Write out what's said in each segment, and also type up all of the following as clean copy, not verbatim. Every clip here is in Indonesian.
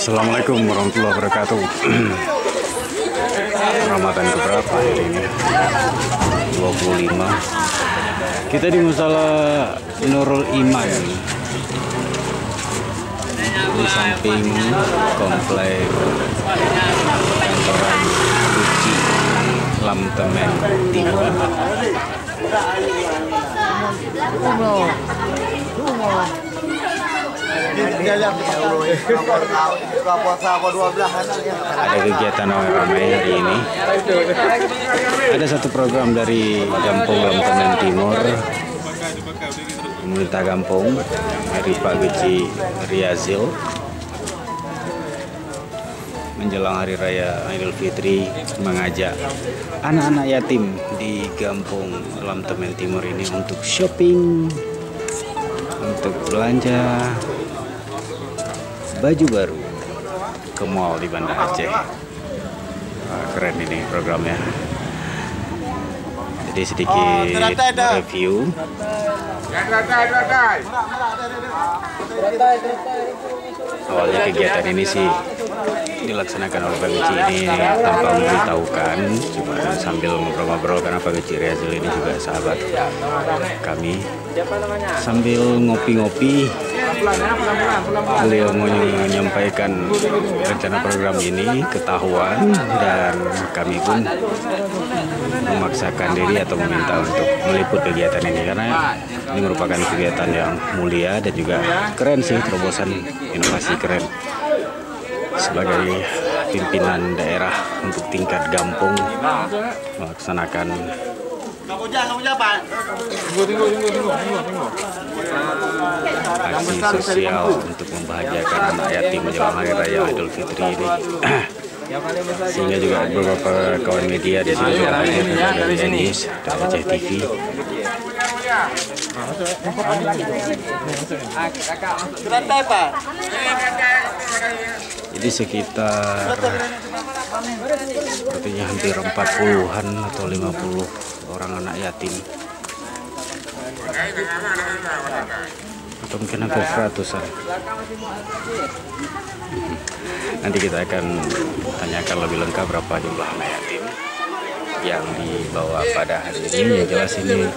Assalamualaikum warahmatullahi wabarakatuh. Ramadan keberapa hari ini? 25. Kita di Musala Nurul Iman, di samping komplek kantoran Guci Lamtemen Timur. Ada kegiatan ramai hari ini. Ada satu program dari Kampung Lamtemen Timur, pemerintah kampung dari Pak Guci Riazil, menjelang Hari Raya Idul Fitri, mengajak anak-anak yatim di Kampung Lamtemen Timur ini untuk shopping, untuk belanja baju baru ke mall di Banda Aceh. Keren ini programnya. Jadi sedikit review. Awalnya kegiatan ini sih dilaksanakan oleh Pak Guci ini tanpa memberitahukan, cuma sambil ngobrol-ngobrol karena Pak Guci Riazil ini juga sahabat kami. Sambil ngopi-ngopi, beliau menyampaikan rencana program ini ketahuan, dan kami pun memaksakan diri atau meminta untuk meliput kegiatan ini karena ini merupakan kegiatan yang mulia dan juga keren sih, terobosan inovasi keren. Sebagai pimpinan daerah untuk tingkat kampung melaksanakan aksi sosial untuk membahagiakan anak yatim menjelang Hari Raya Idul Fitri ini. Sehingga juga beberapa kawan media di sini juga hadir dari News, dari Aceh TV. Jadi sekitar sepertinya hampir 40-an atau 50 orang anak yatim, atau mungkin hampir 100-an. Nanti kita akan tanyakan lebih lengkap berapa jumlah anak yatim yang dibawa pada hari ini. Yang jelas ini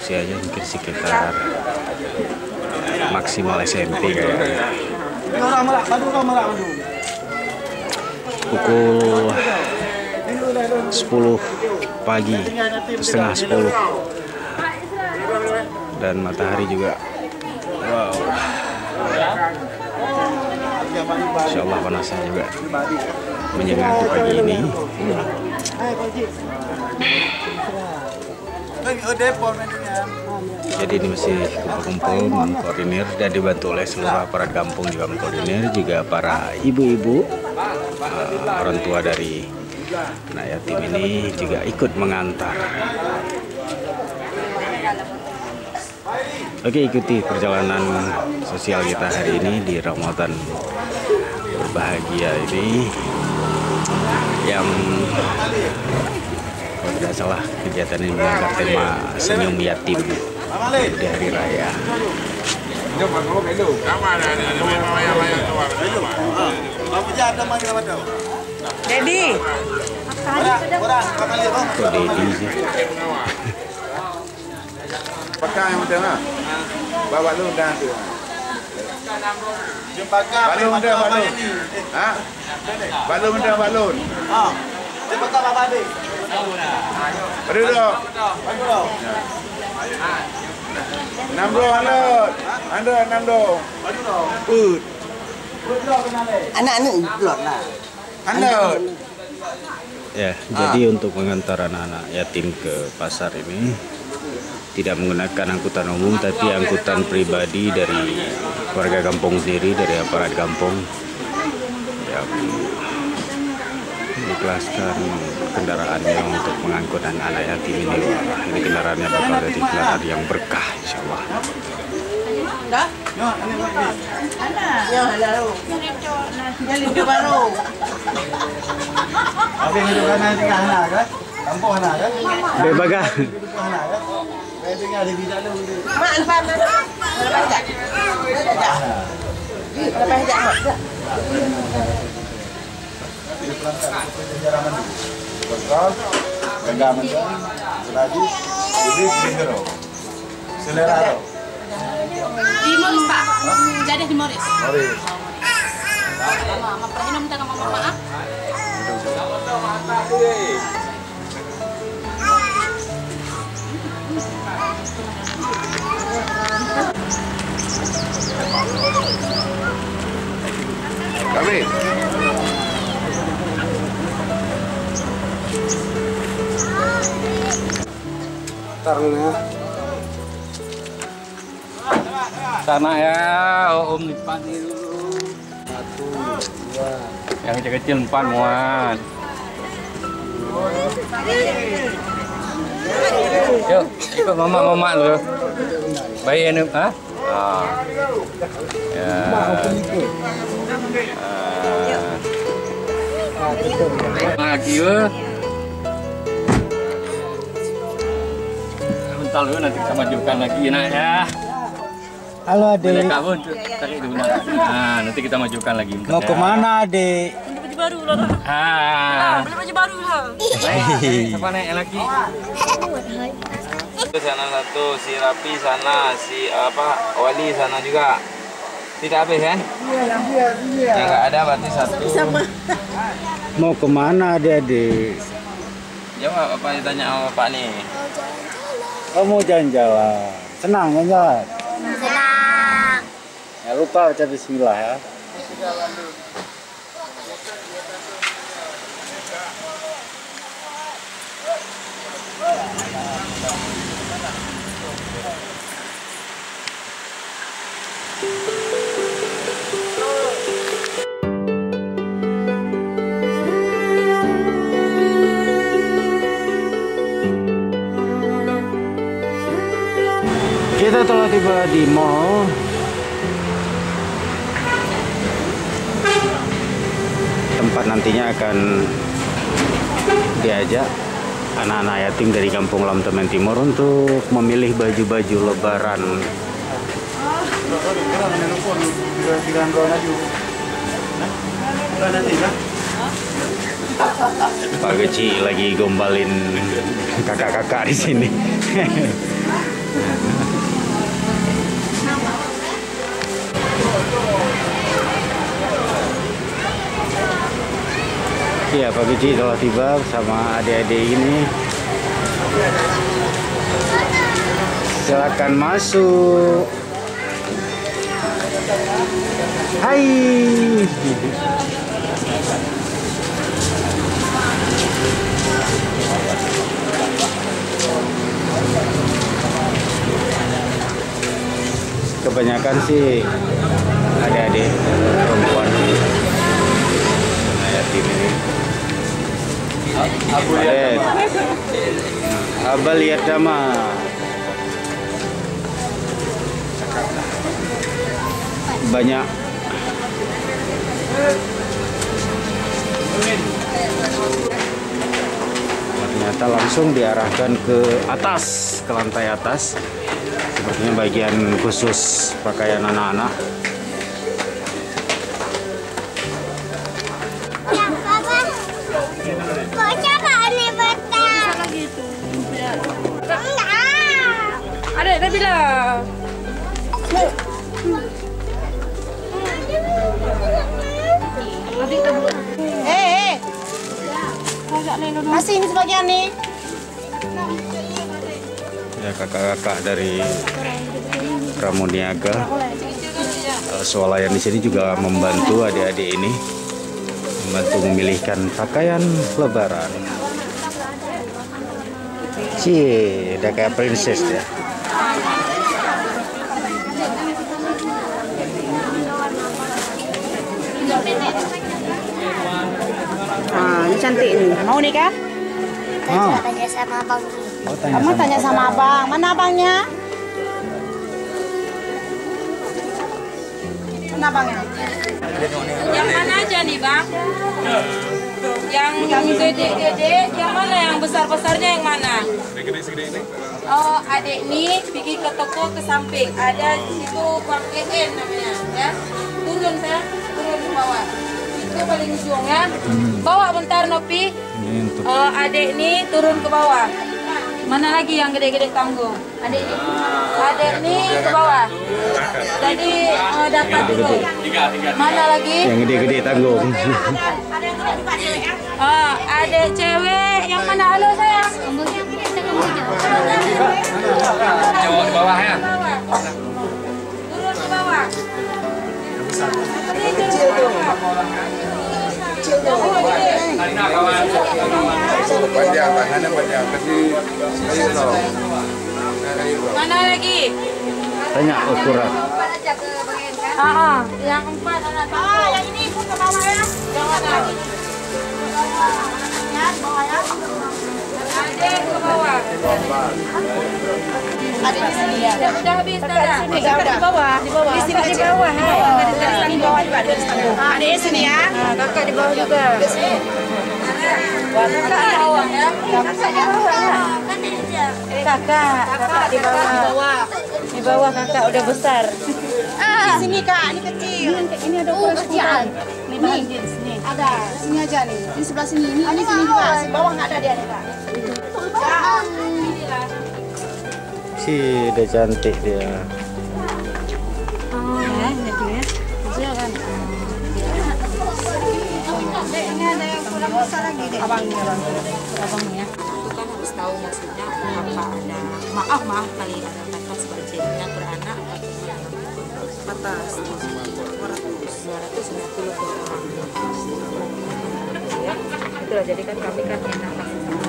usianya mungkin sekitar maksimal SMP kayaknya. Pukul 10 pagi, setengah 10, dan matahari juga wow, insya Allah panasnya juga menyengat di pagi ini. Jadi ini masih kumpul-kumpul mengkoordinir dan dibantu oleh seluruh aparat kampung juga mengkoordinir, juga para ibu-ibu, orang tua dari anak yatim ini juga ikut mengantar. Oke, ikuti perjalanan sosial kita hari ini di Ramadan berbahagia ini, yang kalau tidak salah kegiatan ini mengangkat tema senyum yatim di hari raya. Dedi. Kok Dedi sih? Pakai yang macam mana? Bawa lu dah tu. Balon dah balon. Ha? Balon dah balon. Ha. Cepat apa ni? Beri dulu. Namdo handut. Handut namdo. Put. Anak-anak blot lah. Handut. Ya, jadi untuk mengantar anak-anak yatim ke pasar ini tidak menggunakan angkutan umum, tapi angkutan pribadi dari warga kampung sendiri, dari aparat kampung yang mengikhlaskan kendaraannya untuk mengangkut anak-anak yatim ini. Wah, ini kendaraannya bakal jadi kendaraan yang berkah, insya Allah. Bebaga. Mak lepas mak. Lepas tak? Lepas tak mak. Di Morris, Pak. Jadi di Morris. Mama, pernah minta sama mama? Kami. Sana ya, Om Nipan dulu. 1, 2. Yang kecil-kecil 4 muat. Yuk, ikut mama dulu. Baik ini, ah? Ya. Lagi ya. Bentar dulu nanti kita majukan lagi nak ya. Halo adik. Kamu tarik dulu. Nah, nanti kita majukan lagi. Mau kemana adik? Beli baju baru lah. Beli baju baru lah. Siapa naik lagi? Sana satu, si Rapi sana, si Wali sana juga. Tidak habis kan? Iya. Yang nggak ada berarti satu. Mau kemana adik-adik? Jawab apa ditanya sama Bapak nih? Oh mau jalan-jalan. Senang jalan? Senang. Ya lupa baca bismillah ya. Kita telah tiba di mall. Tempat nantinya akan diajak anak-anak yatim dari Kampung Lamtemen Timur untuk memilih baju-baju lebaran. Pak Geci lagi gombalin kakak-kakak di sini. Ya, Pak Geci telah tiba bersama adik-adik ini. Silakan masuk. Hai. Kebanyakan sih adik-adik perempuan yatim ini. Abah lihat sama banyak ternyata langsung diarahkan ke atas, ke lantai atas. Sepertinya bagian khusus pakaian anak-anak. Ada, dah bilang. Masih ini sebagian nih. Ya, kakak-kakak dari Pramuniaga swalayan di sini juga membantu adik-adik ini, membantu memilihkan pakaian lebaran. Udah kayak princess ya. Nah, ini cantik nih. Mau nih kan? Tanya sama abang. Oh, Kamu tanya sama abang. Mana abangnya? Mana abangnya? Yang mana aja nih, Bang? Yang gede-gede, yang mana yang besar-besarnya yang mana? Segede ini. Oh, adik nih pergi ke toko ke samping. Ada di situ Bang EN namanya, ya. Turun saya, turun ke bawah. paling ujung ya. Bawa bentar Nopi. Ini untuk Adik nih turun ke bawah. Mana lagi yang gede-gede tanggung? Adik nih ke bawah. Jadi dapat dulu. Mana lagi? yang gede-gede tanggung. Adik cewek yang mana? Halo sayang. Cowok di bawah ya. Turun ke bawah. Panjang, tangannya panjang. Kasih kayu loh. Mana lagi? Tanya ukuran. Yang 4 anak tanggung. Yang ini pun ke bawah ya. Yang mana? Adik ke bawah. Ada di sini ya. Udah habis Tanda. Di bawah. Di bawah. Di sini di bawah. Di bawah juga ada di sana. Ada di sini ya. Kakak di bawah juga. Kakak di bawah ya. Kakak di bawah. Di bawah kakak udah besar. Di sini Kak, ini kecil. Ini ada ukuran kecil. Ini di sini. Ada. Sini aja nih. Di sebelah sini. Ini sini juga. Di bawah nggak ada dia nih Kak. Sih, udah cantik dia. Ini ada yang kurang besar lagi deh. Abangnya. Itu kan harus tahu maksudnya apa ada. Maaf kali ada batas budgetnya beranak batas 250 per orang. Ya, itulah jadi kan kami kan enak kasih sama.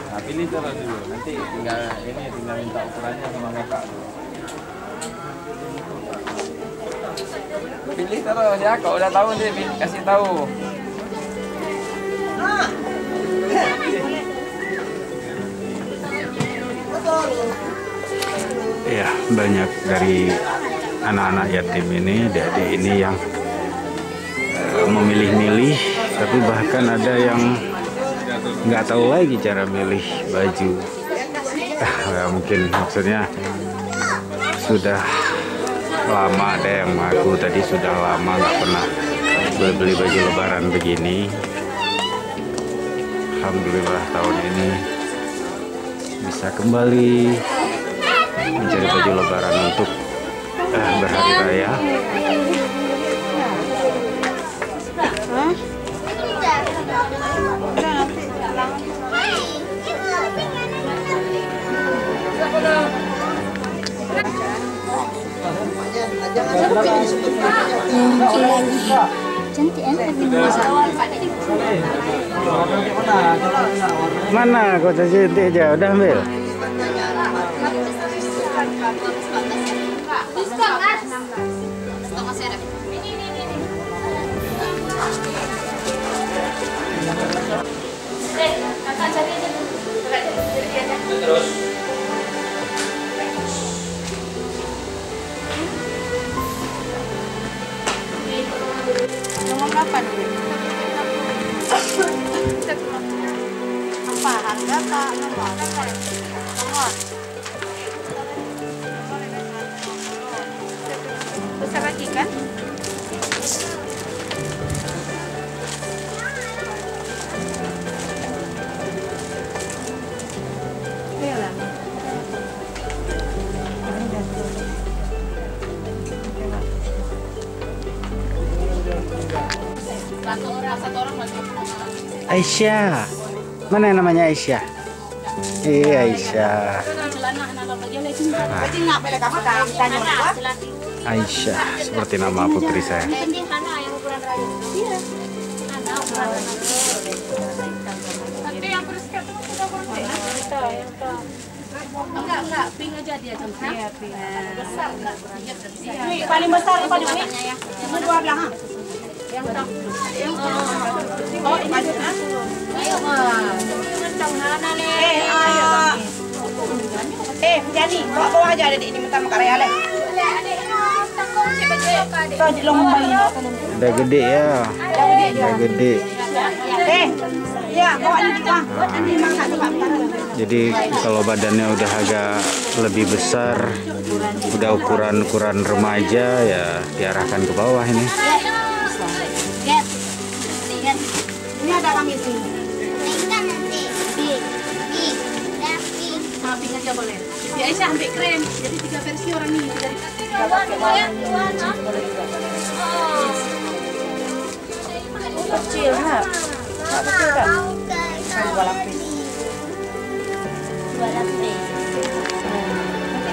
Nah, pilih terus dulu. Nanti tinggal minta ukurannya sama kakak. Pilih terus ya, kalau udah tahu nanti kasih tahu. Ya, banyak dari anak-anak yatim ini, adik-adik ini yang memilih-milih, tapi bahkan ada yang nggak tahu lagi cara milih baju. Mungkin maksudnya sudah lama, ada yang mengaku tadi sudah lama nggak pernah beli baju lebaran begini. Alhamdulillah tahun ini bisa kembali mencari baju lebaran untuk berhari raya. Mana kota cantik aja, udah ambil. Nomor berapa dulu? Apa harga Kak? Nomor. Besar lagi kan? Aisyah, mana yang namanya Aisyah? Aisyah. Aisyah, seperti nama putri saya. Enggak, pink aja dia contohnya. Iya, pink. Besar enggak? Ini paling besar apa dulu? Yang dua belakang. Yang tak. Oh, ini aja. Ayo, kencang mana nih? Jadi bawa aja ada di ini minta makan raya leh. Udah gede ya. Udah gede. Ya, bawa ini Pak. Ini makan Pak. Jadi kalau badannya udah agak lebih besar, udah ukuran remaja ya diarahkan ke bawah ini. Ini ada gamis nih. Sama pink aja boleh. Di Aisyah ambil krem. Jadi 3 versi orang ini. Kecil, ha? Tak kecil kan? 2 lapis.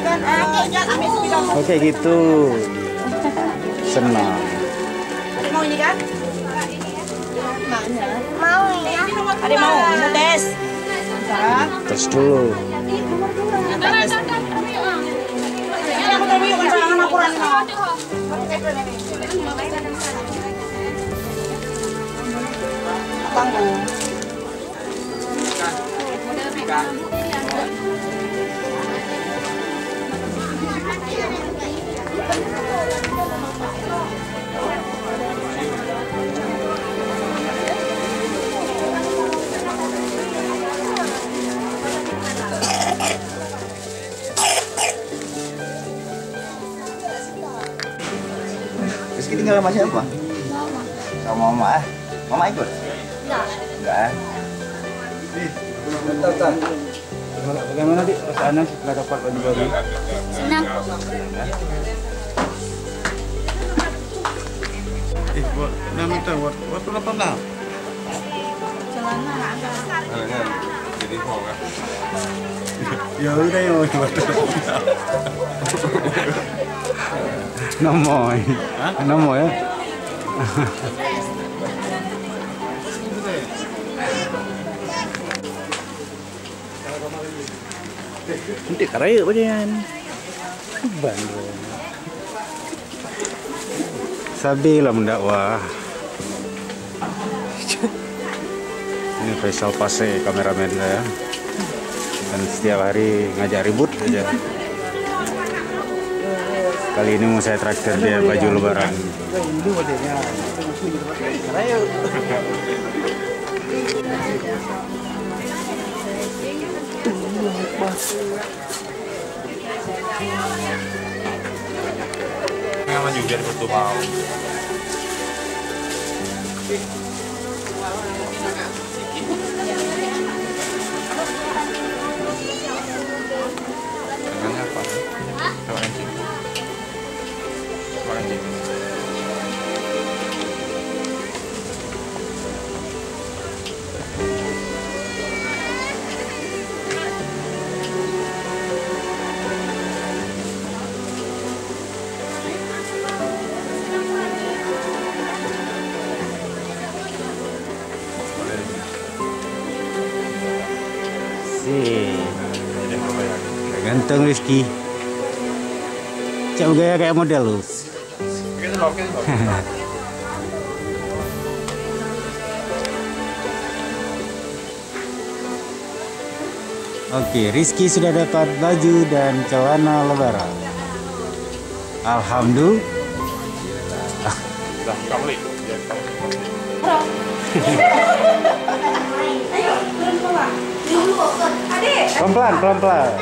Kan gamis bidang. Oke gitu. Senang. Mau ini kan? Mau ya? Ada mau tes. Tes dulu. Rizky tinggal sama siapa? Sama mama. Mama ikut? Enggak. Bagaimana Dik perasaannya setelah dapat baju baru? Senang. Buat nak minta buat berapa nak? Jadi mau kan? Ya udah ya buat. Nomoy. Nomoy ya. Nanti karaya apa dia? Bandung. Sabila mendakwa. Ini Faisal Pase kameramen saya. Dan setiap hari ngajak ribut aja. Kali ini mau saya traktir dia baju lebaran. Ngaman juga betul mau. Tangannya apa? Tahu anjing. Anjing. Ganteng Rizky. Cak gaya kayak model lu. Oke, Rizky sudah dapat baju dan celana lebaran. Alhamdulillah. Dah, kamu beli. Pelan-pelan, pelan-pelan.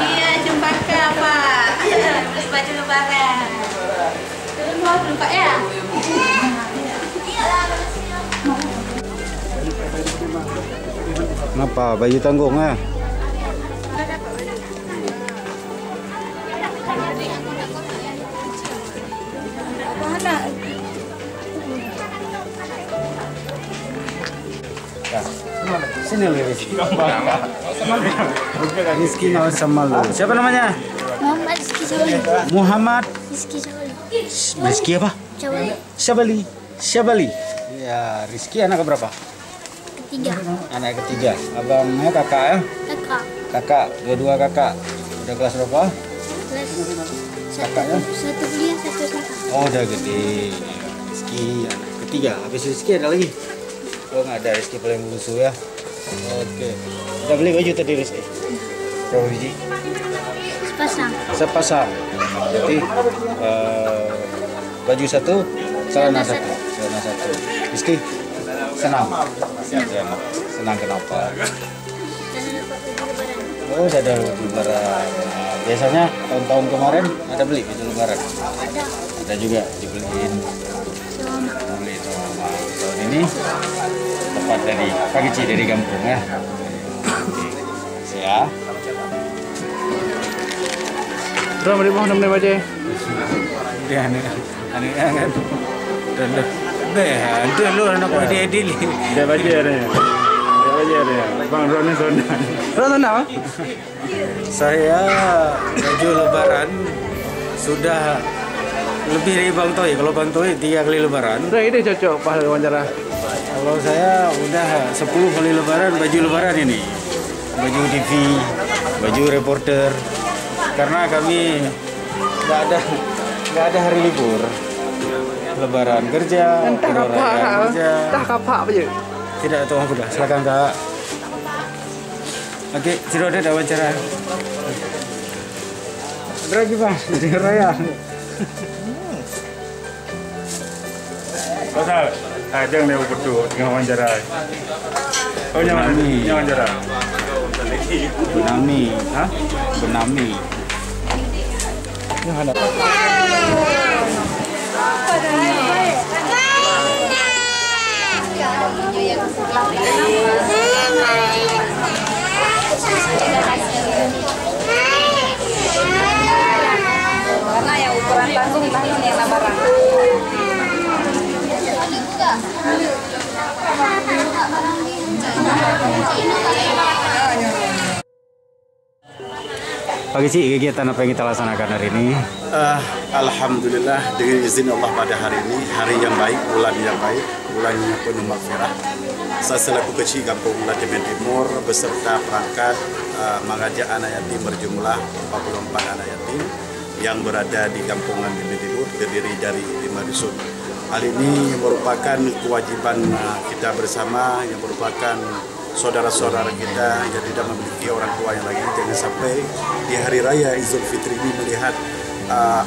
Iya, jembaka apa? Terus baju lebaran. Turun mau lupa ya? Kenapa? Baju tanggung ya? Sini lu Rizky. Rizky mau sama lu. Siapa namanya? Muhammad Rizky Syabali. Muhammad Rizky Syabali. Rizky apa? Syabali. Syabali. Syabali. Ya, Rizky anak berapa? Ketiga. Anak ketiga. Abangnya kakak ya? Kakak. Kakak, dua-dua kakak. Udah kelas berapa? Kelas Kakaknya? satu kuliah, satu SMA. Oh, udah gede. Rizky anak ketiga. Habis Rizky ada lagi? Oh, nggak ada. Rizky paling bungsu ya. Oke. Udah beli baju tadi Rizky? Berapa biji? Sepasang. Sepasang. Berarti baju satu, celana satu. Celana satu. Rizky, senang? Senang. Senang kenapa? Dan dapat baju lebaran. Oh, sudah ada lebaran. Nah, biasanya tahun-tahun kemarin ada beli baju lebaran? Ada juga dibeliin. Beli sama tahun ini tepat dari Pak Kecil dari kampung ya. Oke, ya. Terus beli mau nemenin aja. Dia aneh kan. Dan itu lu anak dia edil. Dia baca ada ya. Dia baca ada ya. Bang Roni Sondan. Roni apa? Saya baju lebaran sudah lebih dari Bang Toy. Kalau Bang Toy 3 kali lebaran. Udah ini cocok pas wawancara. Kalau saya udah 10 kali lebaran baju lebaran ini. Baju TV, baju reporter. Karena kami nggak ada hari libur. Lebaran kerja, Entah raya kerja. Entah kapak apa je. Tidak tahu aku dah. Silakan Kak. Oke, sudah ada wawancara. Lagi Bang, di raya. Pasal, jangan dia berdua dengan wawancara. Oh, jangan wawancara. Benami, Hah? Benami. Yang ada. Karena yang ukuran tanggung ini yang lebaran. Pak Kecil, kegiatan apa yang kita laksanakan hari ini? Alhamdulillah dengan izin Allah pada hari ini, hari yang baik, bulan yang baik, bulan yang penuh maghfirah. Saya selaku kecil Kampung Latimen Timur beserta perangkat mengajak anak yatim berjumlah 44 anak yatim yang berada di Kampung Latimen Timur terdiri dari 5 dusun. Hal ini merupakan kewajiban kita bersama yang merupakan saudara-saudara kita yang tidak memiliki orang tua yang lagi. Jangan sampai di hari raya Idul Fitri ini melihat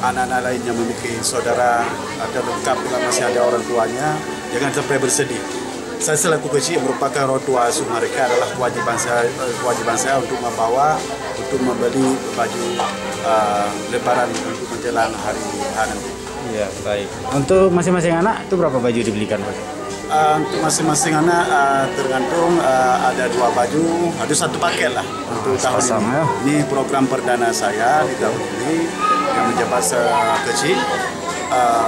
anak-anak lain yang memiliki saudara atau lengkap masih ada orang tuanya, jangan sampai bersedih. Saya selaku kecil merupakan orang tua asuh mereka, adalah kewajiban saya untuk membawa, untuk membeli baju lebaran untuk menjelang hari nanti. Iya, baik. Untuk masing-masing anak itu berapa baju dibelikan, Pak? Untuk masing-masing anak tergantung ada 2 baju, ada 1 paket lah untuk tahun ini. Ya. Ini program perdana saya di tahun ini yang menjabat kecil.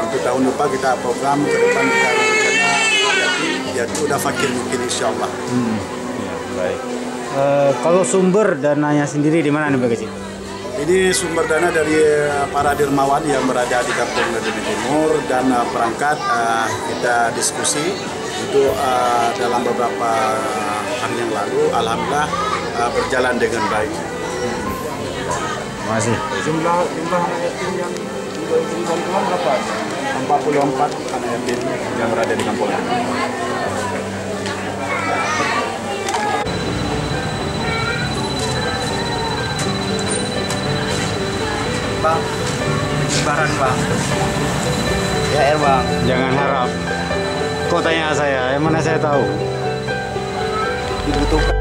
Untuk tahun depan kita program ke depan kita rencana yaitu udah fakir mungkin insya Allah. Ya, baik. Kalau sumber dananya sendiri di mana nih Pak Kecil? Ini sumber dana dari para dermawan yang berada di Kampung Latimen Timur dan perangkat kita diskusi untuk dalam beberapa hari yang lalu, alhamdulillah berjalan dengan baik. Terima kasih. Jumlah anak yatim yang diberi bantuan berapa? 44 anak yatim yang berada di kampung. Bang, lebaran Bang. Ya Bang. Jangan harap. Kok tanya saya, yang mana saya tahu? Dibutuhkan.